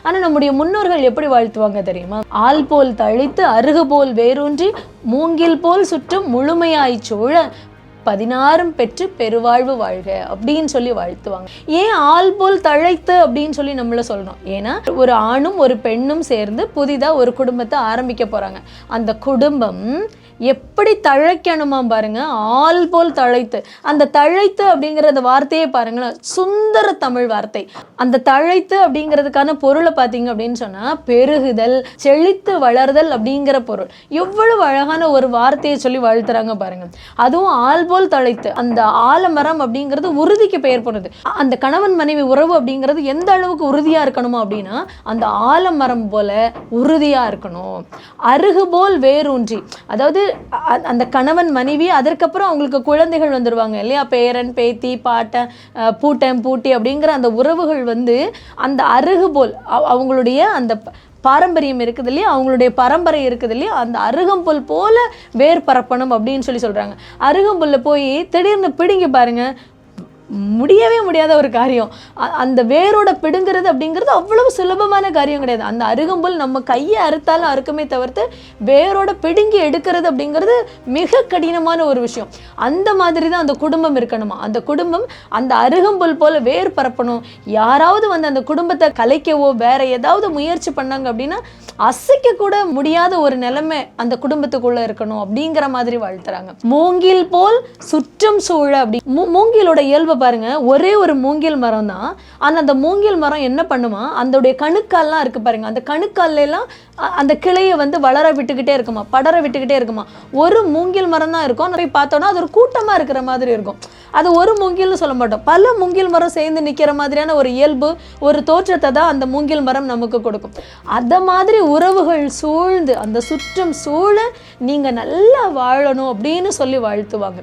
ஆனால் நம்முடைய முன்னோர்கள் எப்படி வாழ்த்துவாங்க தெரியுமா? ஆள் போல் தழைத்து அருகு போல் வேரூன்றி மூங்கில் போல் சுற்றும் முழுமையாய் சூழ 16 பெற்று பெருவாழ்வு வாழ்க அப்படின்னு சொல்லி வாழ்த்துவாங்க. ஏன் ஆள் போல் தழைத்து அப்படின்னு சொல்லி நம்மள சொல்றோம்? ஏன்னா ஒரு ஆணும் ஒரு பெண்ணும் சேர்ந்து புதிதா ஒரு குடும்பத்தை ஆரம்பிக்க போறாங்க. அந்த குடும்பம் எப்படி தழைக்கணுமா பாருங்க, ஆள் போல் தழைத்து. அந்த தழைத்து அப்படிங்கிற அந்த வார்த்தையே பாருங்களேன், சுந்தர தமிழ் வார்த்தை. அந்த தழைத்து அப்படிங்கிறதுக்கான பொருளை பார்த்தீங்க அப்படின்னு சொன்னா பெருகுதல், செழித்து வளர்தல் அப்படிங்கிற பொருள். எவ்வளவு அழகான ஒரு வார்த்தையை சொல்லி வாழ்த்துறாங்க பாருங்க. அதுவும் ஆள் போல் தழைத்து. அந்த ஆலமரம் அப்படிங்கிறது உறுதிக்கு பெயர் போனது. அந்த கணவன் மனைவி உறவு அப்படிங்கிறது எந்த அளவுக்கு உறுதியா இருக்கணுமா அப்படின்னா அந்த ஆலமரம் போல உறுதியா இருக்கணும். அருகு போல் வேரூன்றி, அதாவது அந்த கணவன் மனைவி, அதற்கப்புறம் அவங்களுக்கு குழந்தைகள் வந்துடுவாங்க இல்லையா, பேரன் பேத்தி பாட்டன் பூட்டன் பூட்டி அப்படிங்கிற அந்த உறவுகள் வந்து அந்த அருகு போல் அவங்களுடைய அந்த பாரம்பரியம் இருக்குது இல்லையா, அவங்களுடைய பரம்பரை இருக்குது இல்லையா, அந்த அருகம்புல் போல வேர் பரப்பணும் அப்படின்னு சொல்லி சொல்றாங்க. அருகம்புல்ல போய் திடீர்னு பிடிங்க பாருங்க, முடியவே முடியாத ஒரு காரியம். அந்த வேரோட பிடுங்கிறது அப்படிங்கிறது அவ்வளவு சுலபமான காரியம் கிடையாது. அந்த அருகம்புல் நம்ம கையை அறுத்தாலும் அறுக்குமே தவிர்த்து வேரோட பிடுங்கி எடுக்கிறது அப்படிங்கிறது மிக கடினமான ஒரு விஷயம். அந்த மாதிரி தான் அந்த குடும்பம் இருக்கணுமா. அந்த குடும்பம் அந்த அருகம்புல் போல வேர் பரப்பணும். யாராவது வந்து அந்த குடும்பத்தை கலைக்கவோ வேற ஏதாவது முயற்சி பண்ணாங்க அப்படின்னா அசைக்க கூட முடியாத ஒரு நிலைமை அந்த குடும்பத்துக்குள்ள இருக்கணும் அப்படிங்கிற மாதிரி வாழ்த்துறாங்க. மூங்கில் போல் சுற்றும் சூழ. அப்படி மூங்கிலோட இயல்பு பாருங்க, ஒரே ஒரு மூங்கில் மரம் தான். ஆனா அந்த மூங்கில் மரம் என்ன பண்ணுமா, அதோடைய கணுக்கால்லாம் இருக்கு பாருங்க, அந்த கணுக்கால்ல எல்லாம் அந்த கிளையை வந்து வளர விட்டுக்கிட்டே இருக்குமா, படர விட்டுக்கிட்டே இருக்குமா. ஒரு மூங்கில் மரம் தான் இருக்கும். போய் பார்த்தோம்னா அது ஒரு கூட்டமா இருக்கிற மாதிரி இருக்கும். அது ஒரு மூங்கில்னு சொல்ல மாட்டோம், பல மூங்கில் மரம் சேர்ந்து நிக்கிற மாதிரியான ஒரு இயல்பு, ஒரு தோற்றத்தை தான் அந்த மூங்கில் மரம் நமக்கு கொடுக்கும். அத மாதிரி உறவுகள் சூழ்ந்து அந்த சுற்றம் சூழ நீங்க நல்லா வாழணும் அப்படின்னு சொல்லி வாழ்த்துவாங்க.